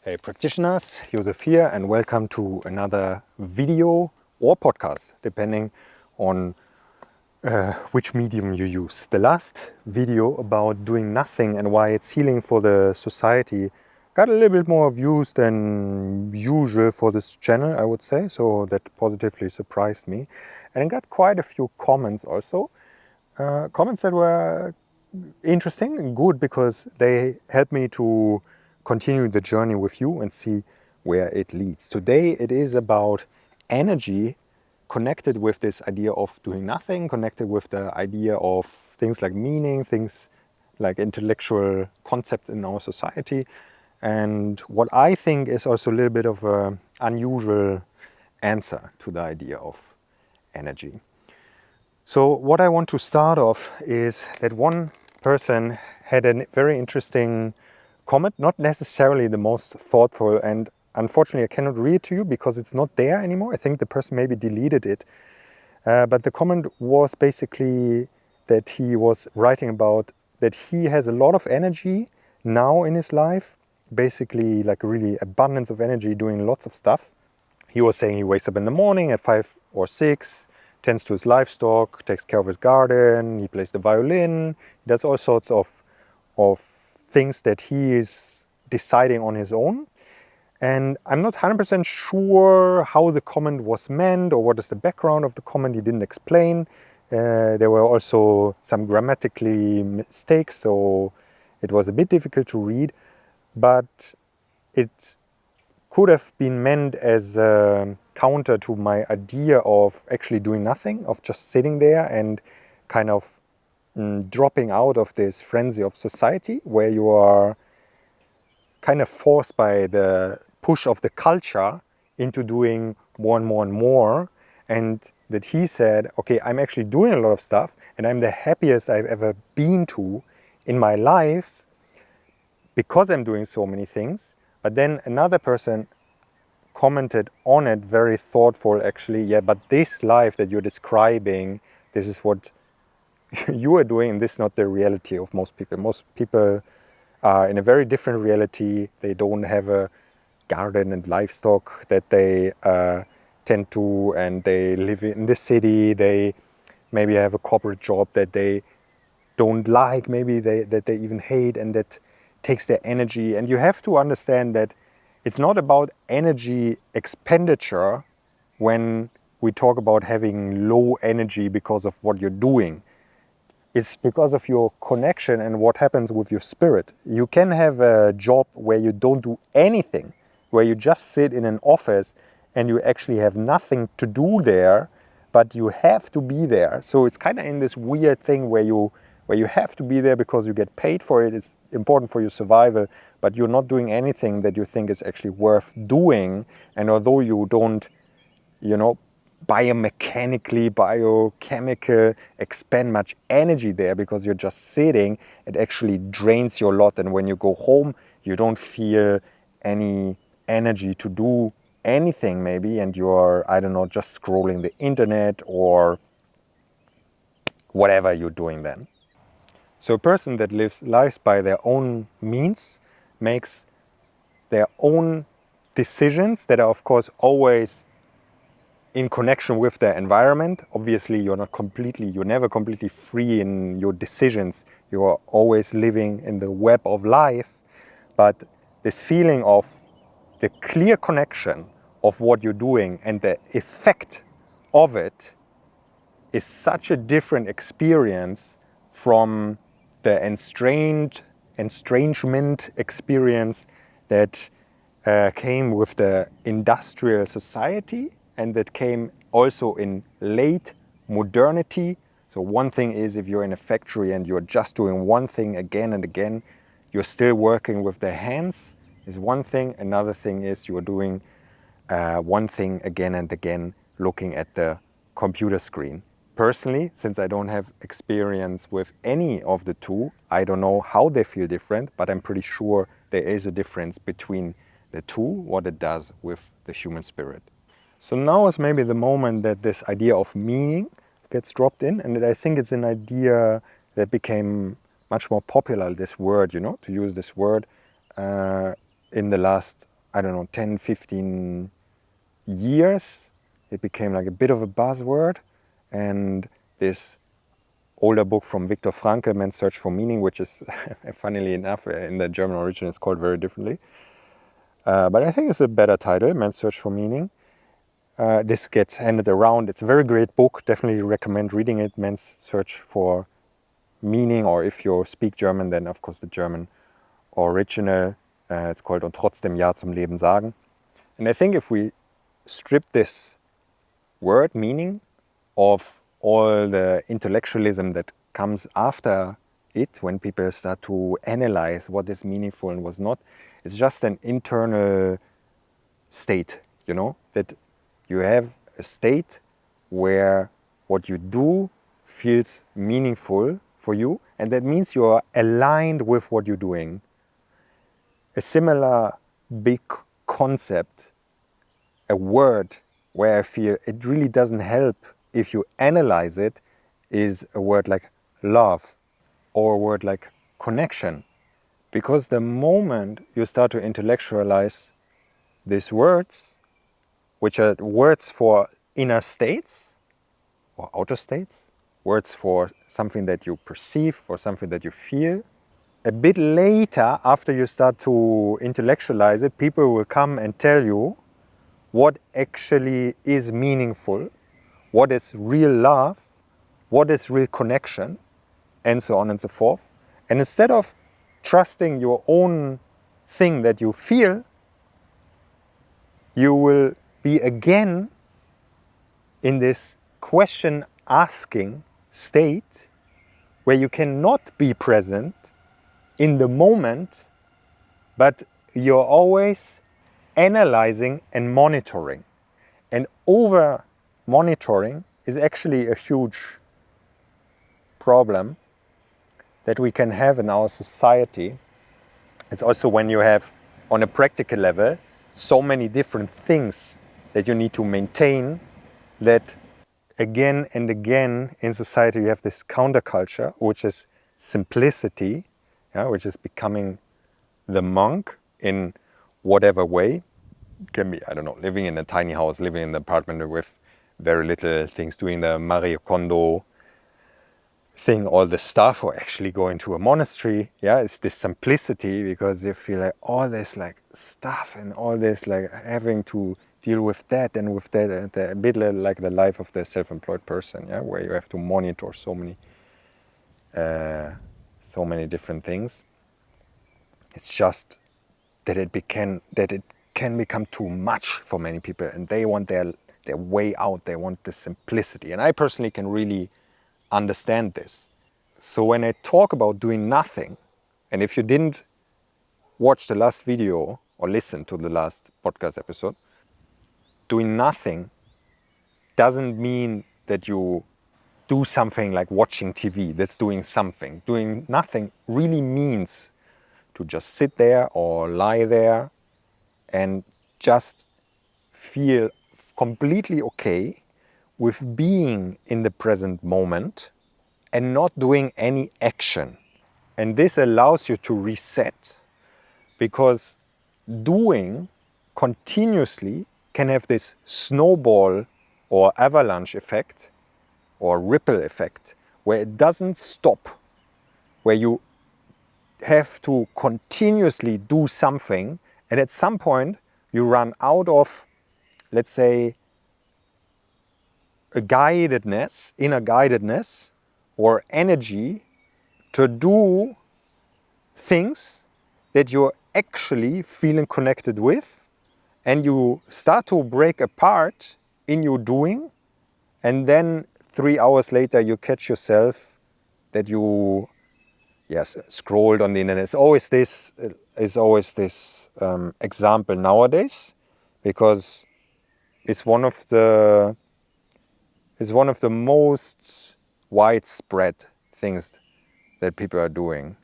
Hey practitioners, Josef here and welcome to another video or podcast, depending on which medium you use. The last video about doing nothing and why it's healing for the society got a little bit more views than usual for this channel, I would say, so that positively surprised me. And I got quite a few comments also, comments that were interesting and good because they help me to continue the journey with you and see where it leads. Today it is about energy connected with this idea of doing nothing, connected with the idea of things like meaning, things like intellectual concepts in our society, and what I think is also a little bit of an unusual answer to the idea of energy. So what I want to start off is that one person had a very interesting comment, not necessarily the most thoughtful, and unfortunately I cannot read it to you because it's not there anymore. I think the person maybe deleted it. But the comment was basically that he was writing about that he has a lot of energy now in his life, basically like a really abundance of energy doing lots of stuff. He was saying he wakes up in the morning at 5 or 6, tends to his livestock, takes care of his garden, he plays the violin, he does all sorts of things that he is deciding on his own. And I'm not 100% sure how the comment was meant or what is the background of the comment. He didn't explain. There were also some grammatically mistakes, so it was a bit difficult to read. But it could have been meant as a counter to my idea of actually doing nothing, of just sitting there and kind of dropping out of this frenzy of society where you are kind of forced by the push of the culture into doing more and more and more. And that he said, okay, I'm actually doing a lot of stuff and I'm the happiest I've ever been to in my life because I'm doing so many things. But then another person commented on it, very thoughtful actually, yeah, but this life that you're describing, this is what you are doing, and this is not the reality of most people. Most people are in a very different reality. They don't have a garden and livestock that they tend to, and they live in the city. They maybe have a corporate job that they don't like, maybe that they even hate, and that takes their energy. And you have to understand that it's not about energy expenditure when we talk about having low energy because of what you're doing. It's because of your connection and what happens with your spirit. You can have a job where you don't do anything, where you just sit in an office and you actually have nothing to do there, but you have to be there. So it's kind of in this weird thing where you have to be there because you get paid for it. It's important for your survival, but you're not doing anything that you think is actually worth doing. And although you don't, biochemical expend much energy there because you're just sitting, it actually drains you a lot. And when you go home, you don't feel any energy to do anything maybe, and you're, just scrolling the internet or whatever you're doing then. So a person that lives lives by their own means makes their own decisions that are of course always in connection with the environment. Obviously you're never completely free in your decisions. You are always living in the web of life, but this feeling of the clear connection of what you're doing and the effect of it is such a different experience from the estrangement experience that came with the industrial society and that came also in late modernity. So one thing is if you're in a factory and you're just doing one thing again and again, you're still working with the hands is one thing. Another thing is you're doing one thing again and again, looking at the computer screen. Personally, since I don't have experience with any of the two, I don't know how they feel different, but I'm pretty sure there is a difference between the two, what it does with the human spirit. So now is maybe the moment that this idea of meaning gets dropped in, and I think it's an idea that became much more popular, this word, to use this word in the last I don't know, 10, 15 years, it became like a bit of a buzzword. And this older book from Viktor Frankl, Man's Search for Meaning, which is, funnily enough, in the German origin, it's called very differently. But I think it's a better title, Man's Search for Meaning. This gets handed around. It's a very great book. Definitely recommend reading it, Man's Search for Meaning. Or if you speak German, then of course the German original. It's called Und trotzdem Ja zum Leben sagen. And I think if we strip this word meaning of all the intellectualism that comes after it, when people start to analyze what is meaningful and what's not, it's just an internal state, that you have a state where what you do feels meaningful for you, and that means you are aligned with what you're doing. A similar big concept, a word where I feel it really doesn't help if you analyze it, is a word like love or a word like connection. Because the moment you start to intellectualize these words, which are words for inner states or outer states, words for something that you perceive or something that you feel, a bit later, after you start to intellectualize it, people will come and tell you what actually is meaningful, what is real love, what is real connection, and so on and so forth. And instead of trusting your own thing that you feel, you will be again in this question asking state where you cannot be present in the moment, but you're always analyzing and monitoring. And over monitoring is actually a huge problem that we can have in our society. It's also when you have, on a practical level, so many different things that you need to maintain, that again and again in society you have this counterculture, which is simplicity, which is becoming the monk in whatever way. It can be, I don't know, living in a tiny house, living in an apartment with very little things, doing the Marie Kondo thing, all the stuff, or actually going to a monastery. It's this simplicity, because you feel like all this like stuff and all this like having to deal with that and with that, and a bit like the life of the self-employed person, where you have to monitor so many different things. It's just that it can become too much for many people, and they want their way out. They want the simplicity, and I personally can really understand this. So when I talk about doing nothing, and if you didn't watch the last video or listen to the last podcast episode, doing nothing doesn't mean that you do something like watching TV. That's doing something. Doing nothing really means to just sit there or lie there and just feel completely okay with being in the present moment and not doing any action. And this allows you to reset, because doing continuously can have this snowball or avalanche effect or ripple effect, where it doesn't stop, where you have to continuously do something, and at some point you run out of, let's say, inner guidedness or energy to do things that you're actually feeling connected with, and you start to break apart in your doing, and then 3 hours later you catch yourself that you scrolled on the internet. It's always this example nowadays, because it's one of the most widespread things that people are doing.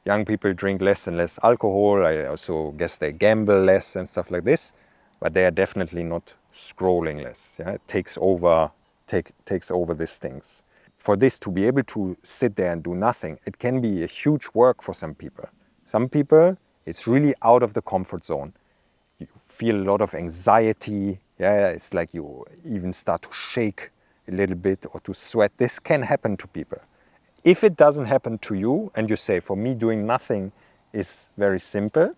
Young people drink less and less alcohol. I also guess they gamble less and stuff like this, but they are definitely not scrolling less. It takes over these things. For this to be able to sit there and do nothing, it can be a huge work for some people. Some people, It's really out of the comfort zone. You feel a lot of anxiety. Yeah, it's like you even start to shake a little bit or to sweat. This can happen to people. If it doesn't happen to you and you say, for me, doing nothing is very simple,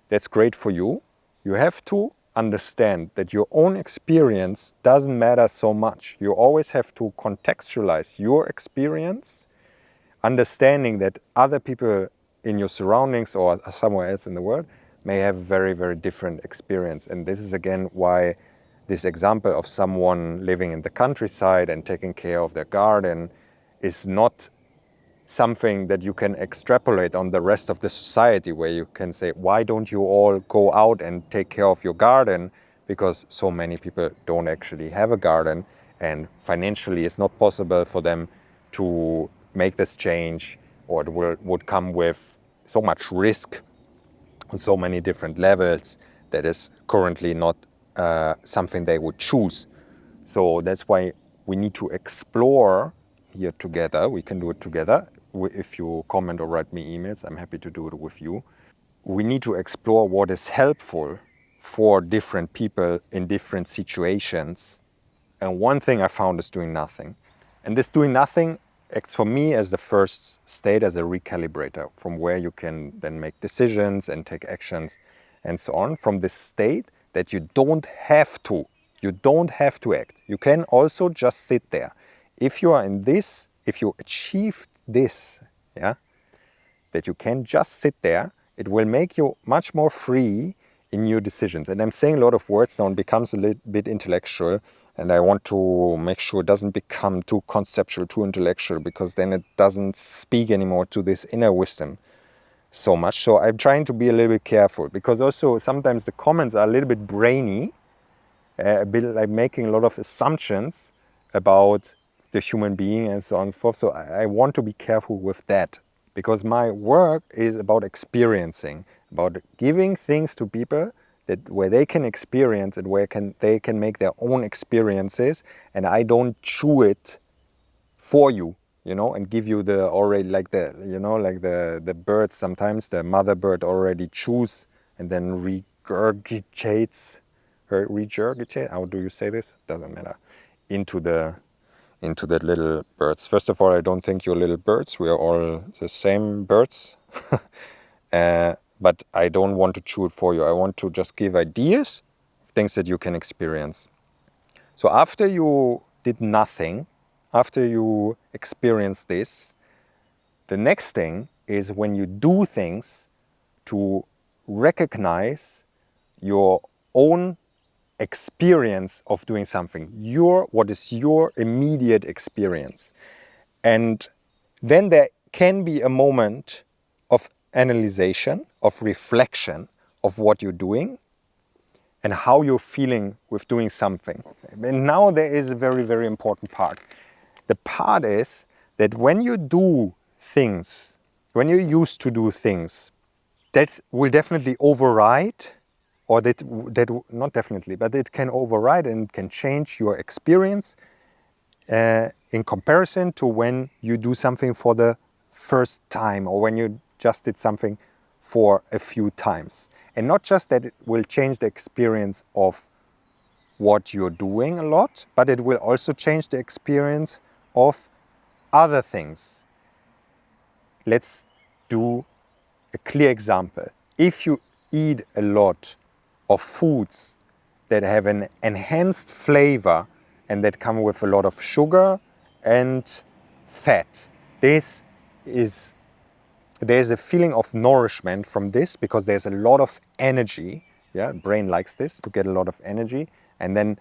that's great for you. You have to understand that your own experience doesn't matter so much. You always have to contextualize your experience, understanding that other people in your surroundings or somewhere else in the world may have very, very different experience. And this is again why this example of someone living in the countryside and taking care of their garden is not something that you can extrapolate on the rest of the society, where you can say, why don't you all go out and take care of your garden? Because so many people don't actually have a garden, and financially it's not possible for them to make this change, or it would come with so much risk on so many different levels that is currently not something they would choose. So that's why we need to explore here together. We can do it together. If you comment or write me emails, I'm happy to do it with you. We need to explore what is helpful for different people in different situations. And one thing I found is doing nothing. And this doing nothing acts for me as the first state, as a recalibrator, from where you can then make decisions and take actions and so on. From this state that you don't have to act. You can also just sit there. If you are in this, if you achieved this, yeah, that you can just sit there, it will make you much more free in your decisions. And I'm saying a lot of words now and becomes a little bit intellectual, and I want to make sure it doesn't become too conceptual, too intellectual, because then it doesn't speak anymore to this inner wisdom so much. So I'm trying to be a little bit careful, because also sometimes the comments are a little bit brainy, a bit like making a lot of assumptions about the human being and so on and so forth. So I want to be careful with that, because my work is about experiencing, about giving things to people that where they can experience and where they can make their own experiences, and I don't chew it for you, and give you the already like the birds. Sometimes the mother bird already chews and then regurgitates. How do you say this? Doesn't matter. Into the little birds. First of all, I don't think you're little birds. We are all the same birds. But I don't want to chew it for you. I want to just give ideas, things that you can experience. So after you did nothing, after you experience this, the next thing is when you do things to recognize your own experience of doing something, what is your immediate experience. And then there can be a moment of analyzation, of reflection of what you're doing and how you're feeling with doing something. And now there is a very, very important part. The part is that when you do things, when you're used to do things, that will definitely override, or that not definitely, but it can override and can change your experience in comparison to when you do something for the first time, or when you just did something for a few times. And not just that it will change the experience of what you're doing a lot, but it will also change the experience of other things. Let's do a clear example. If you eat a lot of foods that have an enhanced flavor and that come with a lot of sugar and fat, there's a feeling of nourishment from this, because there's a lot of energy. Yeah, brain likes this, to get a lot of energy, and then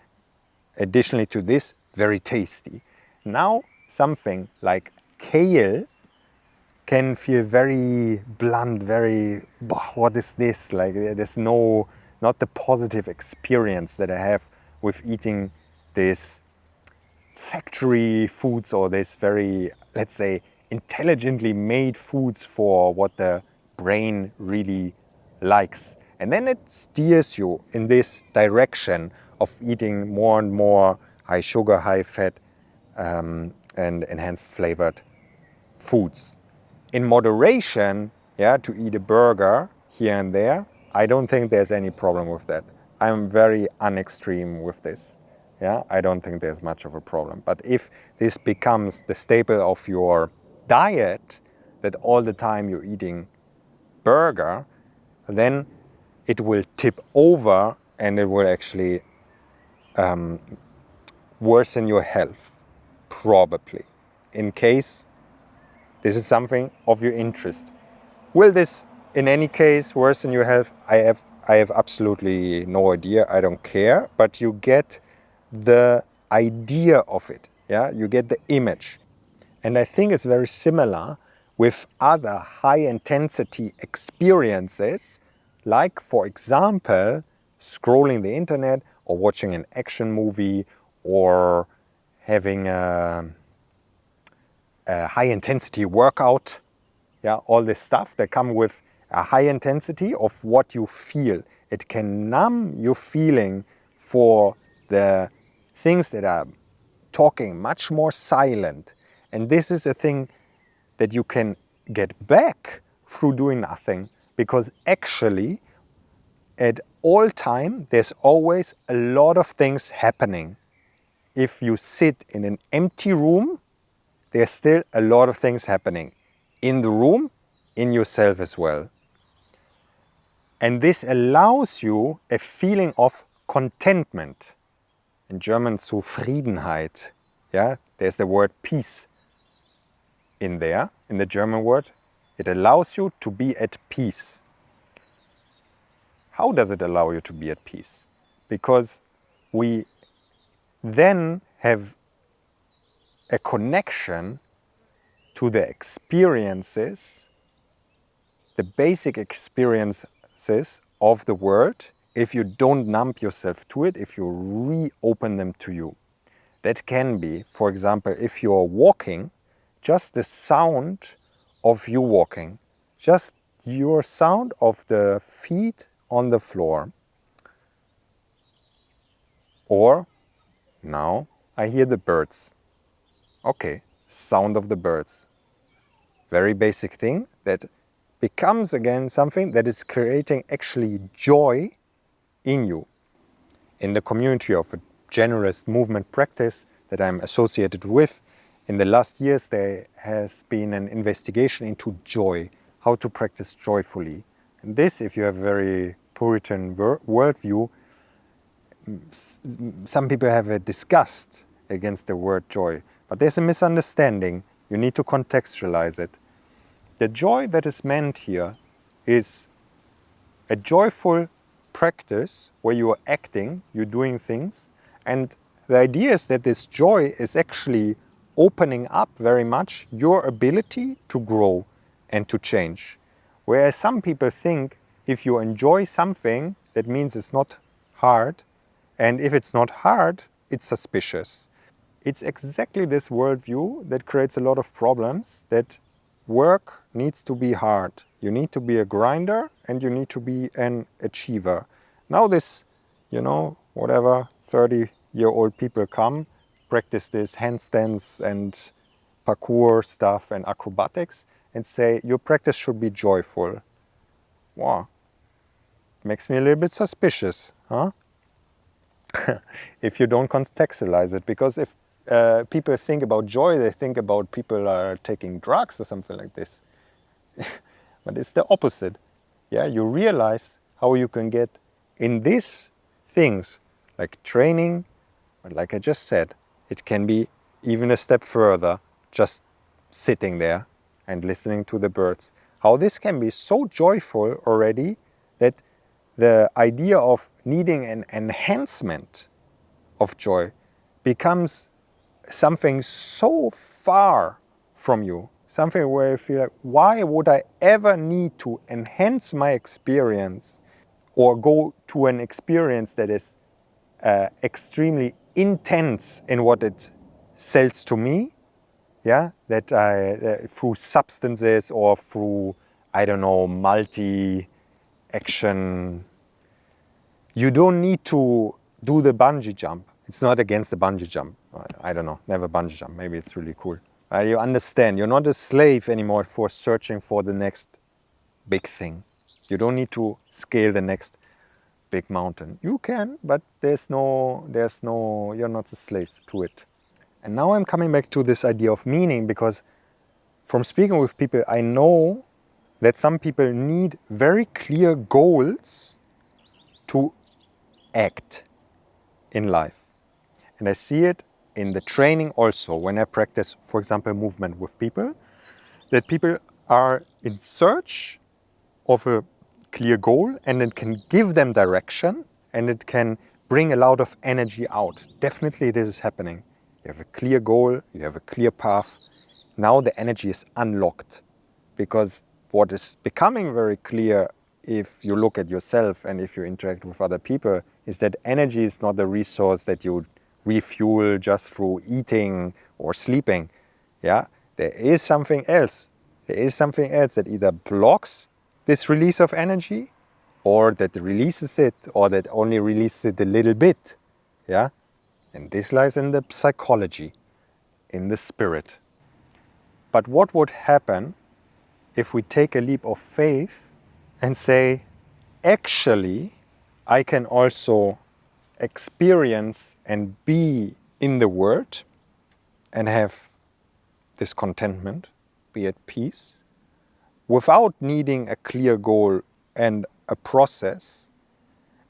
additionally to this, very tasty. Now something like kale can feel very blunt, very, what is this? Like there's not the positive experience that I have with eating this factory foods, or this very, let's say, intelligently made foods for what the brain really likes. And then it steers you in this direction of eating more and more high sugar, high fat, and enhanced flavored foods. In moderation, to eat a burger here and there, I don't think there's any problem with that. I'm very unextreme with this. Yeah, I don't think there's much of a problem. But if this becomes the staple of your diet, that all the time you're eating burger, then it will tip over and it will actually worsen your health, probably, in case this is something of your interest. Will this, in any case, worsen your health? I have absolutely no idea. I don't care. But you get the idea of it. Yeah, you get the image. And I think it's very similar with other high-intensity experiences, like, for example, scrolling the internet or watching an action movie or having a high-intensity workout. Yeah, all this stuff that come with a high intensity of what you feel. It can numb your feeling for the things that are talking much more silent. And this is a thing that you can get back through doing nothing, because actually at all time there's always a lot of things happening. If you sit in an empty room, there's still a lot of things happening in the room, in yourself as well. And this allows you a feeling of contentment. In German, Zufriedenheit. Yeah, there's the word peace in there, in the German word. It allows you to be at peace. How does it allow you to be at peace? Because we then have a connection to the experiences, the basic experiences of the world, if you don't numb yourself to it, if you reopen them to you. That can be, for example, if you're walking, just the sound of you walking, just your sound of the feet on the floor. Or, now I hear the birds. Okay, sound of the birds. Very basic thing that becomes again something that is creating actually joy in you. In the community of a generous movement practice that I'm associated with, in the last years there has been an investigation into joy, how to practice joyfully. And this, if you have a very Puritan worldview, some people have a disgust against the word joy. But there's a misunderstanding. You need to contextualize it. The joy that is meant here is a joyful practice where you are acting, you're doing things, and the idea is that this joy is actually opening up very much your ability to grow and to change. Whereas some people think if you enjoy something, that means it's not hard, and if it's not hard, it's suspicious. It's exactly this worldview that creates a lot of problems, that work needs to be hard. You need to be a grinder and you need to be an achiever. Now this, whatever, 30-year-old people come, practice this handstands and parkour stuff and acrobatics and say, your practice should be joyful. Wow, makes me a little bit suspicious, huh? If you don't contextualize it, because if people think about joy, they think about people are taking drugs or something like this. But it's the opposite. Yeah, you realize how you can get in these things, like training, but like I just said, it can be even a step further, just sitting there and listening to the birds. How this can be so joyful already that the idea of needing an enhancement of joy becomes something so far from you, something where you feel like, why would I ever need to enhance my experience or go to an experience that is extremely intense in what it sells to me? Yeah, that I, through substances or through, I don't know, multi-action. You don't need to do the bungee jump. It's not against the bungee jump. I don't know, never bungee jump. Maybe it's really cool. You understand, you're not a slave anymore for searching for the next big thing. You don't need to scale the next big mountain. You can, but you're not a slave to it. And now I'm coming back to this idea of meaning, because from speaking with people, I know that some people need very clear goals to act in life. And I see it in the training also when I practice, for example, movement with people, that people are in search of a clear goal, and it can give them direction, and it can bring a lot of energy out. Definitely this is happening. You have a clear goal, you have a clear path. Now the energy is unlocked, because what is becoming very clear if you look at yourself and if you interact with other people is that energy is not a resource that you refuel just through eating or sleeping. Yeah, there is something else. There is something else that either blocks this release of energy, or that releases it, or that only releases it a little bit. Yeah, and this lies in the psychology, in the spirit. But what would happen if we take a leap of faith and say, actually, I can also experience and be in the world and have this contentment, be at peace, without needing a clear goal and a process,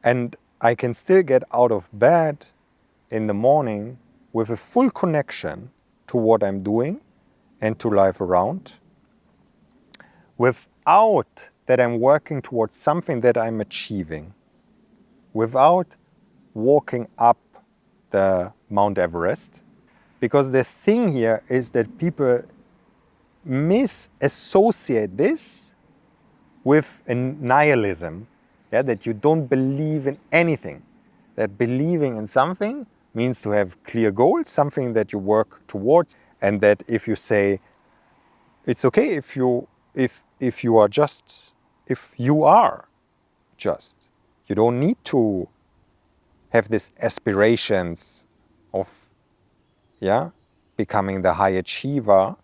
and I can still get out of bed in the morning with a full connection to what I'm doing and to life around, without that I'm working towards something that I'm achieving, without walking up the Mount Everest. Because the thing here is that people misassociate this with a nihilism, yeah, that you don't believe in anything. That believing in something means to have clear goals, something that you work towards, and that if you say, it's okay if you are just, you don't need to have these aspirations of, yeah, becoming the high achiever,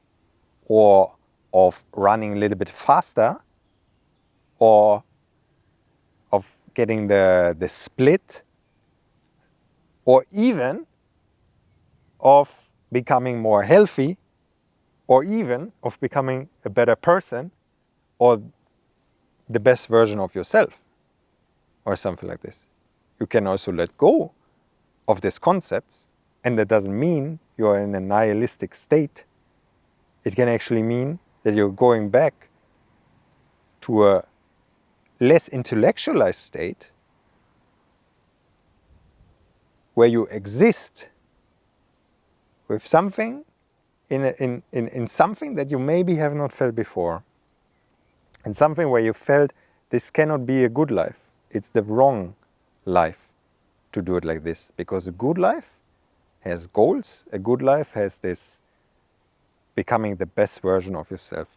or of running a little bit faster, or of getting the split, or even of becoming more healthy, or even of becoming a better person, or the best version of yourself, or something like this. You can also let go of these concepts, and that doesn't mean you're in a nihilistic state. It can actually mean that you're going back to a less intellectualized state, where you exist with something in something that you maybe have not felt before, and something where you felt this cannot be a good life. It's the wrong life to do it like this, because a good life has goals. A good life has this becoming the best version of yourself,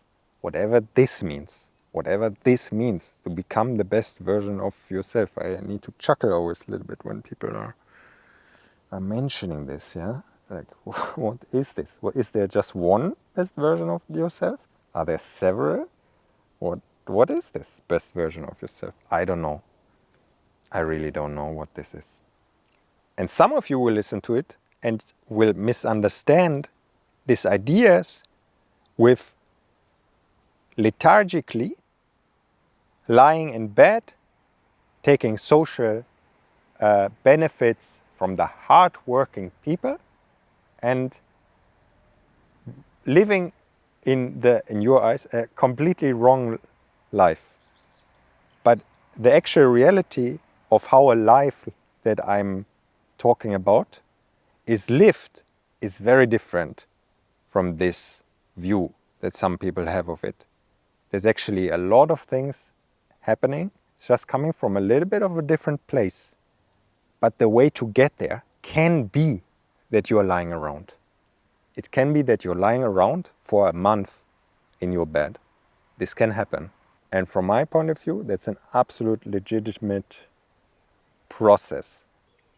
whatever this means. Whatever this means, to become the best version of yourself. I need to chuckle always a little bit when people are mentioning this, yeah? Like, what is this? Is there just one best version of yourself? Are there several? What is this best version of yourself? I don't know. I really don't know what this is. And some of you will listen to it and will misunderstand these ideas with lethargically lying in bed, taking social benefits from the hard-working people, and living in your eyes, a completely wrong life. But the actual reality of how a life that I'm talking about is lived is very different from this view that some people have of it. There's actually a lot of things happening. It's just coming from a little bit of a different place. But the way to get there can be that you are lying around. It can be that you're lying around for a month in your bed. This can happen. And from my point of view, that's an absolute legitimate process.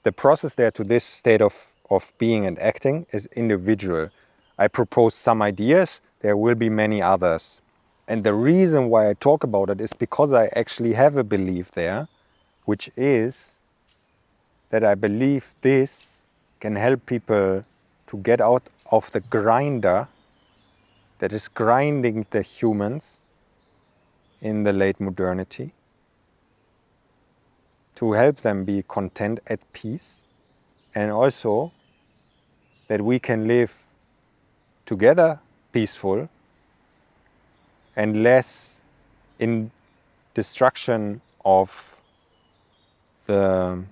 The process there to this state of being and acting is individual. I propose some ideas, there will be many others. And the reason why I talk about it is because I actually have a belief there, which is that I believe this can help people to get out of the grinder that is grinding the humans in the late modernity, to help them be content, at peace, and also that we can live together peaceful and less in destruction of the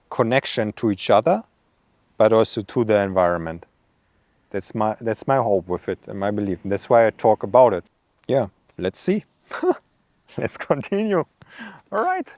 connection to each other, but also to the environment. That's my hope with it and my belief. And that's why I talk about it. Yeah, let's see. Let's continue. All right.